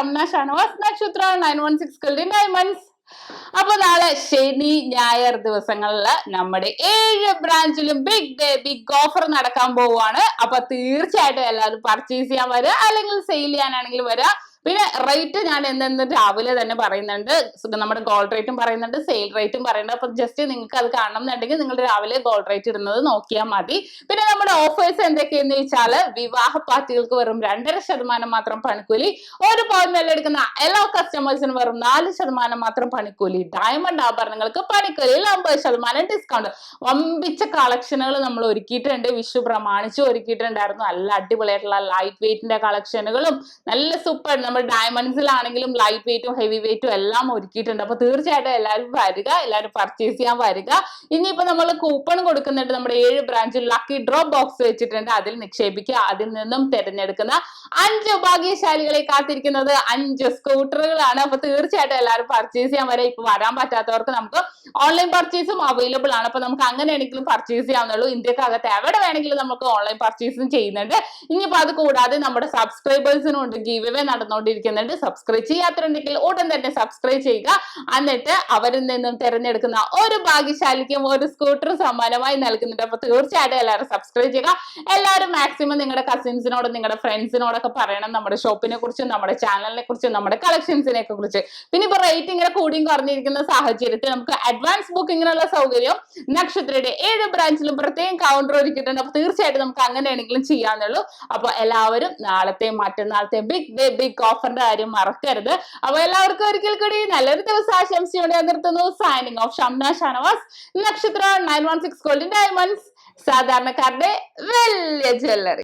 ഷംന ഷാനവാസ്, നക്ഷത്ര 916 golden diamonds. അപ്പൊ നാളെ ശനി ഞായർ ദിവസങ്ങളില് നമ്മുടെ 7 ബ്രാഞ്ചിലും ബിഗ് ഡേ ബിഗ് ഓഫർ നടക്കാൻ പോവുകയാണ്. അപ്പൊ തീർച്ചയായിട്ടും എല്ലാവരും പർച്ചേസ് ചെയ്യാൻ വരിക, അല്ലെങ്കിൽ സെയിൽ ചെയ്യാനാണെങ്കിൽ വരിക. പിന്നെ റേറ്റ് ഞാൻ എന്നെന്ന് രാവിലെ തന്നെ പറയുന്നുണ്ട്. നമ്മുടെ ഗോൾഡ് റേറ്റും പറയുന്നുണ്ട്, സെയിൽ റേറ്റും പറയുന്നുണ്ട്. അപ്പൊ ജസ്റ്റ് നിങ്ങൾക്ക് അത് കാണണം എന്നുണ്ടെങ്കിൽ നിങ്ങൾ രാവിലെ ഗോൾഡ് റേറ്റ് ഇടുന്നത് നോക്കിയാൽ മതി. പിന്നെ നമ്മുടെ ഓഫേഴ്സ് എന്തൊക്കെയെന്ന് വെച്ചാൽ, വിവാഹ പാർട്ടികൾക്ക് വെറും 2.5% മാത്രം പണിക്കൂലി, 1 പവൻ വില എടുക്കുന്ന എല്ലാ കസ്റ്റമേഴ്സിനും വെറും 4% മാത്രം പണിക്കൂലി, ഡയമണ്ട് ആഭരണങ്ങൾക്ക് പണിക്കൂലിയിൽ 50% ഡിസ്കൗണ്ട്. വമ്പിച്ച കളക്ഷനുകൾ നമ്മൾ ഒരുക്കിയിട്ടുണ്ട്, വിഷു പ്രമാണിച്ച് ഒരുക്കിയിട്ടുണ്ടായിരുന്നു. നല്ല അടിപൊളിയായിട്ടുള്ള ലൈറ്റ് വെയിറ്റിന്റെ കളക്ഷനുകളും നല്ല സൂപ്പർ, നമ്മൾ ഡയമണ്ട്സിലാണെങ്കിലും ലൈറ്റ് വെയിറ്റും ഹെവി വെയിറ്റും എല്ലാം ഒരുക്കിയിട്ടുണ്ട്. അപ്പൊ തീർച്ചയായിട്ടും എല്ലാവരും വരിക, എല്ലാവരും പർച്ചേസ് ചെയ്യാൻ വരിക. ഇനിയിപ്പോ നമ്മൾ കൂപ്പൺ കൊടുക്കുന്നുണ്ട്. നമ്മുടെ 7 ബ്രാഞ്ചിൽ ലക്കി ഡ്രോ ബോക്സ് വെച്ചിട്ടുണ്ട്, അതിൽ നിക്ഷേപിക്കുക. അതിൽ നിന്നും തിരഞ്ഞെടുക്കുന്ന 5 ഭാഗ്യശാലികളെ കാത്തിരിക്കുന്നത് 5 സ്കൂട്ടറുകളാണ്. അപ്പൊ തീർച്ചയായിട്ടും എല്ലാവരും പർച്ചേസ് ചെയ്യാൻ വരെ. ഇപ്പൊ വരാൻ പറ്റാത്തവർക്ക് നമുക്ക് ഓൺലൈൻ പർച്ചേസും അവൈലബിൾ ആണ്. അപ്പൊ നമുക്ക് അങ്ങനെയാണെങ്കിലും പർച്ചേസ് ചെയ്യാവുന്നുള്ളൂ. ഇന്ത്യക്കകത്ത് എവിടെ വേണമെങ്കിലും നമുക്ക് ഓൺലൈൻ പർച്ചേസും ചെയ്യുന്നുണ്ട്. ഇനിയിപ്പോ അത് കൂടാതെ നമ്മുടെ സബ്സ്ക്രൈബേഴ്സിനും ഉണ്ട് ഗീവ് അവേ നടന്നുകൊണ്ടിരിക്കുന്നുണ്ട്. സബ്സ്ക്രൈബ് ചെയ്യാത്തവരുണ്ടെങ്കിൽ ഉടൻ തന്നെ സബ്സ്ക്രൈബ് ചെയ്യുക. എന്നിട്ട് അവരിൽ നിന്നും തിരഞ്ഞെടുക്കുന്ന ഒരു ഭാഗ്യശാലിക്കും ഒരു സ്കൂട്ടർ സമ്മാനമായി നൽകുന്നുണ്ട്. അപ്പൊ തീർച്ചയായിട്ടും എല്ലാവരും സബ്സ്ക്രൈബ് ചെയ്യുക. എല്ലാവരും മാക്സിമം നിങ്ങളുടെ കസിൻസിനോടും നിങ്ങളുടെ ഫ്രണ്ട്സിനോടൊക്കെ പറയണം നമ്മുടെ ഷോപ്പിനെ കുറിച്ചും നമ്മുടെ ചാനലിനെ കുറിച്ചും നമ്മുടെ കളക്ഷൻസിനെ കുറിച്ച്. പിന്നെ ഇപ്പൊ റേറ്റ് ഇങ്ങനെ കൂടിയും കുറഞ്ഞിരിക്കുന്ന സാഹചര്യത്തിൽ നമുക്ക് അഡ്വാൻസ് ബുക്കിങ്ങിനുള്ള സൗകര്യം നക്ഷത്രയുടെ 7 ബ്രാഞ്ചിലും പ്രത്യേകം കൗണ്ടർ ഒരുക്കിയിട്ടുണ്ട്. അപ്പൊ തീർച്ചയായിട്ടും നമുക്ക് അങ്ങനെയാണെങ്കിലും ചെയ്യാന്നുള്ളൂ. അപ്പൊ എല്ലാവരും നാളത്തെയും മറ്റന്നാളത്തെയും ബിഗ് ഡേ ബിഗ് ഓഫറിന്റെ കാര്യം മറക്കരുത്. അപ്പൊ എല്ലാവർക്കും ഒരിക്കൽ കൂടി നല്ലൊരു ദിവസം ആശംസിച്ചുകൊണ്ട് നിർത്തുന്നു. സൈനിങ് ഓഫ് ഷംന ഷാനവാസ്, നക്ഷത്ര 916 ഗോൾഡൻ ഡയമണ്ട്സ്, സാധാരണക്കാരുടെ വലിയ ജ്വല്ലറി.